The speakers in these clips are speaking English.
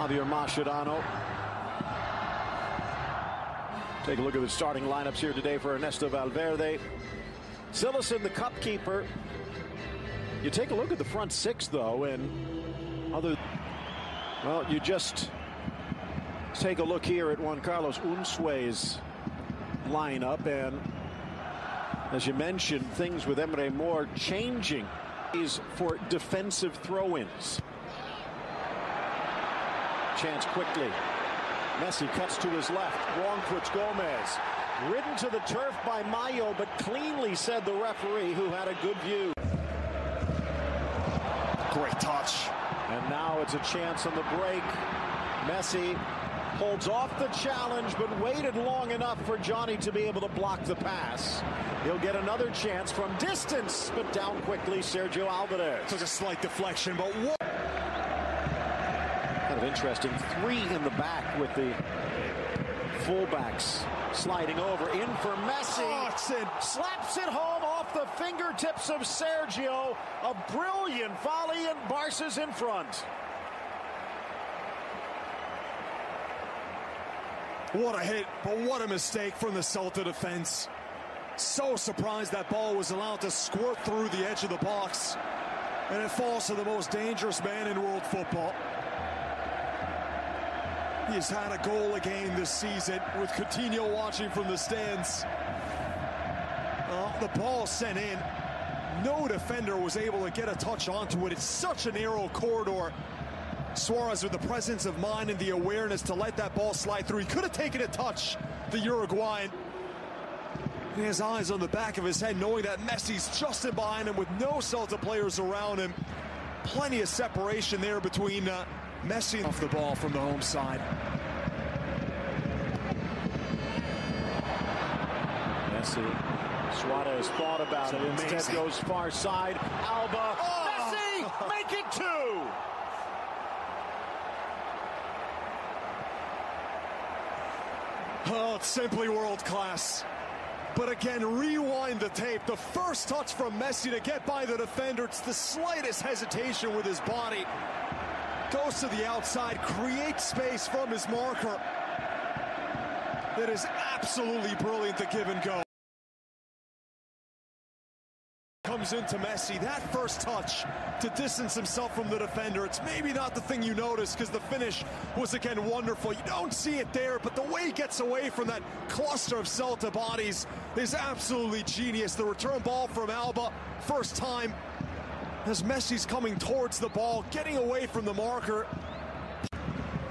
Javier Mascherano. Take a look at the starting lineups here today for Ernesto Valverde. Cillison, the cup keeper. You take a look at the front six, though, and well, you just take a look here at Juan Carlos Unzue's lineup, and as you mentioned, things with Emre Mor changing for defensive throw-ins. Chance quickly. Messi cuts to his left. Wrong puts Gomez. Ridden to the turf by Mayo, but cleanly, said the referee, who had a good view. Great touch. And now it's a chance on the break. Messi holds off the challenge, but waited long enough for Johnny to be able to block the pass. He'll get another chance from distance, but down quickly, Sergio Alvarez. Took a slight deflection, but what? Kind of interesting. Three in the back with the fullbacks sliding over. In for Messi. Oh, it's in. Slaps it home off the fingertips of Sergio. A brilliant volley, and Barca's in front. What a hit, but what a mistake from the Celta defense. So surprised that ball was allowed to squirt through the edge of the box. And it falls to the most dangerous man in world football. He's had a goal a game this season, with Coutinho watching from the stands. The ball sent in. No defender was able to get a touch onto it. It's such a narrow corridor. Suarez with the presence of mind and the awareness to let that ball slide through. He could have taken a touch, the Uruguayan. He has eyes on the back of his head, knowing that Messi's just in behind him with no Celta players around him. Plenty of separation there between Messi off the ball from the home side. Messi. Suarez thought about it. Instead goes far side. Alba. Oh! Messi! Make it two! Oh, it's simply world class. But again, rewind the tape. The first touch from Messi to get by the defender. It's the slightest hesitation with his body. Goes to the outside, creates space from his marker. That is absolutely brilliant to give and go. Comes into Messi. That first touch to distance himself from the defender. It's maybe not the thing you notice, because the finish was again wonderful. You don't see it there, but the way he gets away from that cluster of Celta bodies is absolutely genius. The return ball from Alba, first time, as Messi's coming towards the ball, getting away from the marker.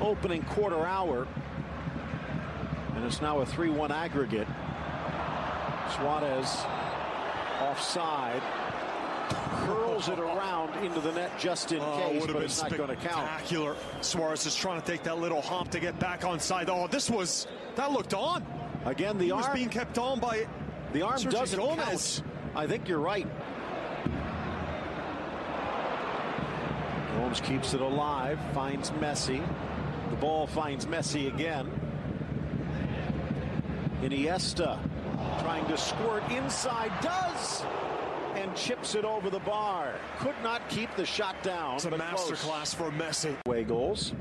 Opening quarter hour, and it's now a 3-1 aggregate. Suarez offside, curls it around into the net just in case, but it's not going to count. Spectacular. Suarez is trying to take that little hop to get back onside. Oh, that looked on. Again, the arm was being kept on by the arm Sergio doesn't Gomez. count. I think you're right. Holmes keeps it alive, finds Messi. The ball finds Messi again. Iniesta trying to squirt inside, does, and chips it over the bar. Could not keep the shot down. It's a masterclass for Messi. Away goals.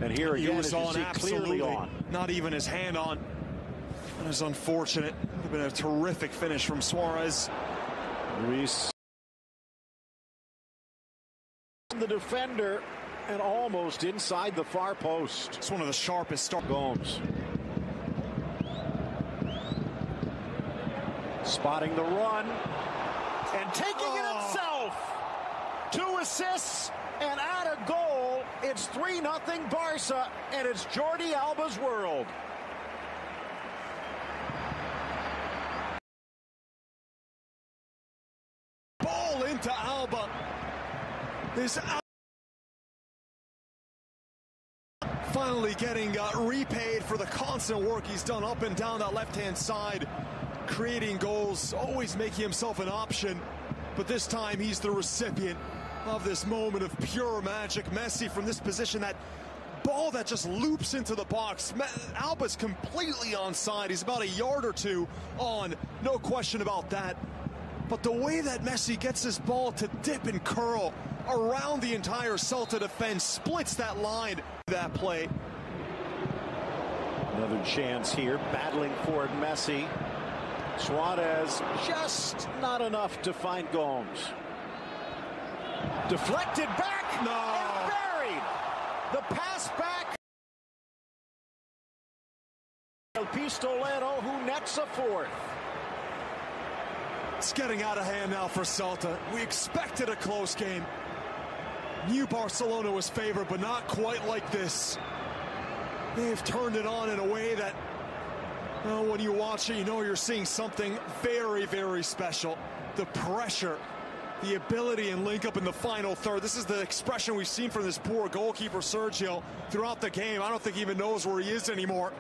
And here again, was on, clearly on. Not even his hand on. That is unfortunate. It would have been a terrific finish from Suarez. Luis. The defender, and almost inside the far post. It's one of the sharpest starts. Gomes. Spotting the run and taking it himself. 2 assists and add a goal. It's 3-0 Barca, and it's Jordi Alba's world. Ball into Alba. Is finally getting repaid for the constant work he's done up and down that left-hand side, creating goals, always making himself an option, but this time he's the recipient of this moment of pure magic. Messi from this position, that ball that just loops into the box. Alba's completely onside. He's about a yard or two on, no question about that. But the way that Messi gets this ball to dip and curl around the entire Celta defense, splits that line. That play. Another chance here, battling for it, Messi. Suarez just not enough to find Gomes. Deflected back, and buried. The pass back. El Pistolero, who nets a fourth. It's getting out of hand now for Celta. We expected a close game. Knew Barcelona was favored, but not quite like this. They've turned it on in a way that, well, when you watch it, you know you're seeing something very, very special. The pressure, the ability and link up in the final third. This is the expression we've seen from this poor goalkeeper, Sergio, throughout the game. I don't think he even knows where he is anymore.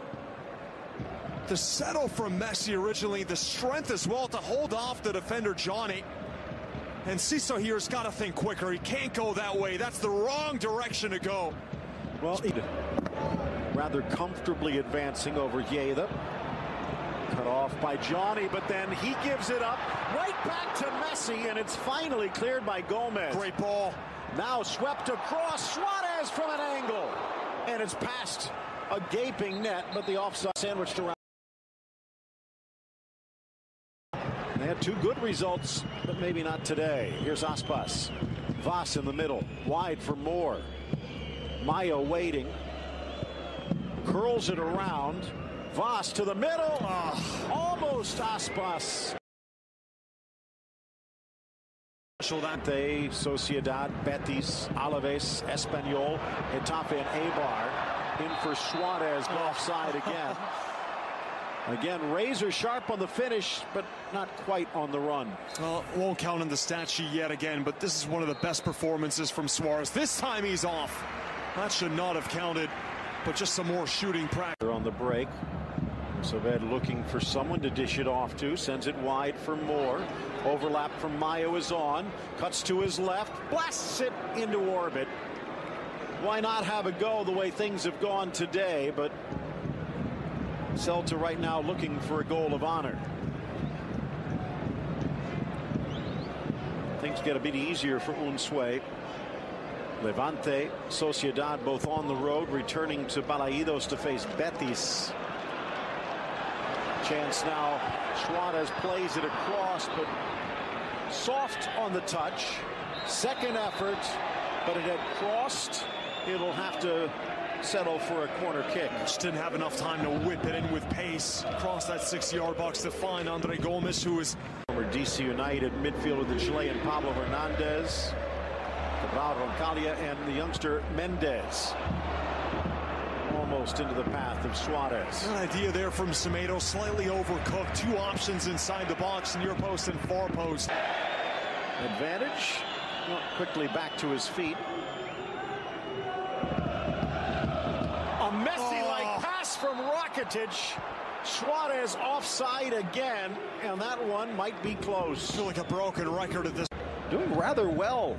The settle from Messi originally, the strength as well to hold off the defender, Johnny. And Ciso here's got to think quicker. He can't go that way. That's the wrong direction to go. Well, rather comfortably advancing over Lleida. Cut off by Johnny, but then he gives it up right back to Messi, and it's finally cleared by Gomez. Great ball. Now swept across, Suarez from an angle, and it's past a gaping net, but the offside sandwiched around. They had two good results, but maybe not today. Here's Aspas. Vaz in the middle, wide for Moore. Mayo waiting. Curls it around. Vaz to the middle. Almost Aspas. Sociedad, Betis, Alaves, Espanyol, Getafe, and Eibar. In for Suarez, offside again. Again, razor sharp on the finish, but not quite on the run. Well, won't count in the stat sheet yet again, but this is one of the best performances from Suarez. This time he's off. That should not have counted, but just some more shooting practice. On the break, Saved looking for someone to dish it off to, sends it wide for Moore. Overlap from Mayo is on, cuts to his left, blasts it into orbit. Why not have a go the way things have gone today, but Celta right now looking for a goal of honor. Things get a bit easier for Unsue. Levante, Sociedad both on the road, returning to Balaidos to face Betis. Chance now, Suarez plays it across, but soft on the touch. Second effort, but it had crossed. It'll have to settle for a corner kick. Just didn't have enough time to whip it in with pace across that 6-yard box to find Andre Gomes, who is former DC United midfielder, the Chilean Pablo Hernandez, Cabral Roncalia, and the youngster Mendez. Almost into the path of Suarez. An idea there from Semedo, slightly overcooked. Two options inside the box, near post and far post. Advantage. Well, quickly back to his feet. A Messi-like pass from Rakitic. Suarez offside again, and that one might be close. I feel like a broken record at this. Doing rather well,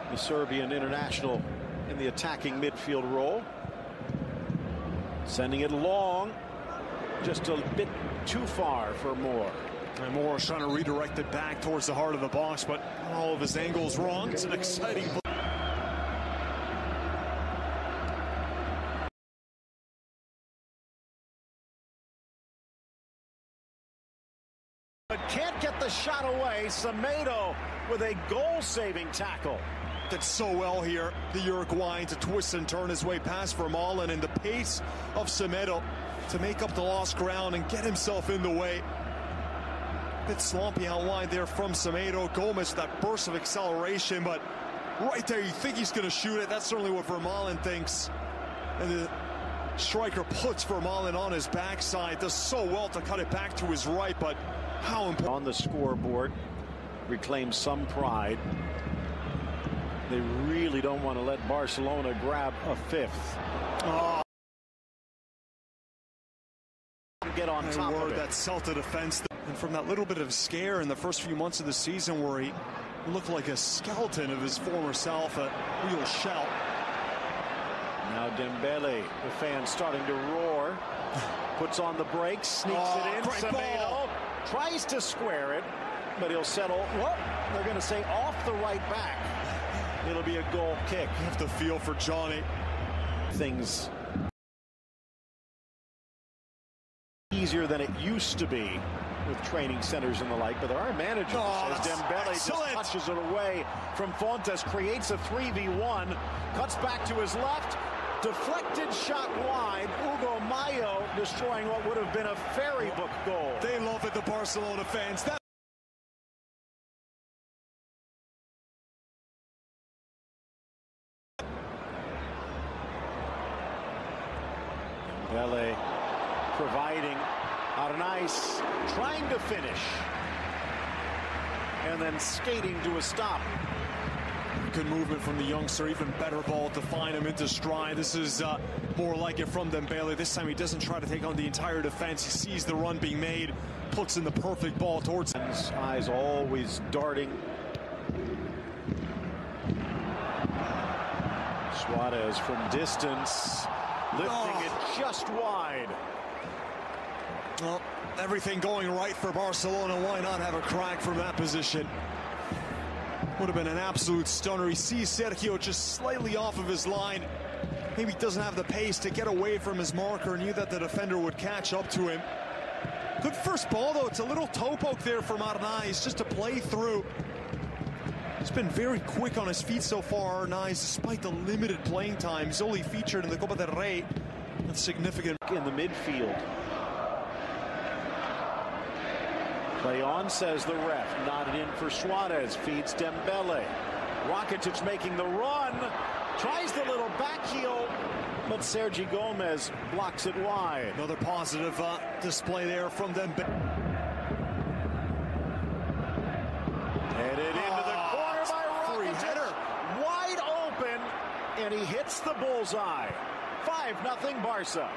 the Serbian international in the attacking midfield role. Sending it long, just a bit too far for Moore. And Moore is trying to redirect it back towards the heart of the box, but all of his angles wrong. It's an exciting play. But can't get the shot away. Semedo with a goal-saving tackle. Did so well here, the Uruguayan, to twist and turn his way past Vermaelen, and the pace of Semedo to make up the lost ground and get himself in the way. Bit sloppy out wide there from Semedo. Gomez, that burst of acceleration, but right there, you think he's going to shoot it. That's certainly what Vermaelen thinks. And the striker puts Vermaelen on his backside, does so well to cut it back to his right, but how important. On the scoreboard, reclaims some pride. They really don't want to let Barcelona grab a fifth. Get on top of it. That Celta defense. And from that little bit of scare in the first few months of the season where he looked like a skeleton of his former self, a real shout. Now Dembele, the fans starting to roar. Puts on the brakes, sneaks it in. Semedo tries to square it, but he'll settle. Well, they're going to say off the right back. it'll be a goal kick. You have to feel for Johnny. Things easier than it used to be with training centers and the like, but there are managers. As Dembele just touches it away from Fontes, creates a 3v1, cuts back to his left, deflected shot wide. Hugo Mayo destroying what would have been a fairy book goal. They love it, the Barcelona fans. Dembele providing Arnaiz, trying to finish, and then skating to a stop. Good movement from the youngster, even better ball to find him into stride. This is more like it from Dembele. This time he doesn't try to take on the entire defense. He sees the run being made, puts in the perfect ball towards him. His eyes always darting. Suarez from distance, lifting it just wide. Well, everything going right for Barcelona. Why not have a crack from that position? Would have been an absolute stunner. He sees Sergio just slightly off of his line. Maybe he doesn't have the pace to get away from his marker. Knew that the defender would catch up to him. Good first ball, though. It's a little toe poke there from Arnaiz just to play through. He's been very quick on his feet so far, Arnaiz, despite the limited playing time. He's only featured in the COPA del REY. That's significant. In the midfield. Play on, says the ref. Nodded in for Suarez. Feeds Dembele. Rakitic making the run. Tries the little back heel, but Sergi Gomez blocks it wide. Another positive display there from Dembele. Headed into the corner by Rakitic. Header. Wide open, and he hits the bullseye. 5-0 Barca.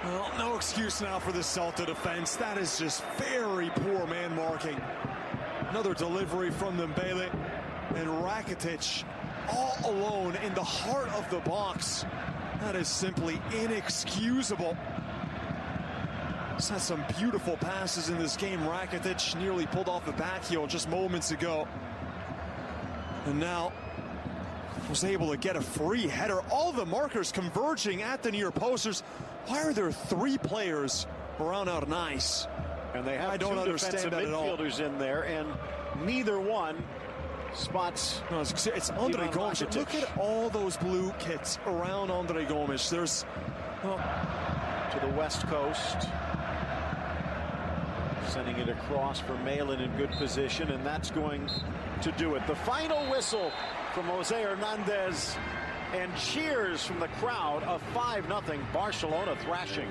Well, no excuse now for the Celta defense. That is just very poor man marking. Another delivery from Dembele, and Rakitic all alone in the heart of the box. That is simply inexcusable. He's had some beautiful passes in this game. Rakitic nearly pulled off the back heel just moments ago, and now was able to get a free header. All the markers converging at the near posters. Why are there 3 players around Arnaiz? And they have I don't understand that at all. midfielders in there, and neither one spots. No, it's Andre Gomes. Look at all those blue kits around Andre Gomes. There's to the west coast, sending it across for Malin in good position, and that's going to do it. The final whistle from Jose Hernandez, and cheers from the crowd. A 5-0 Barcelona thrashing.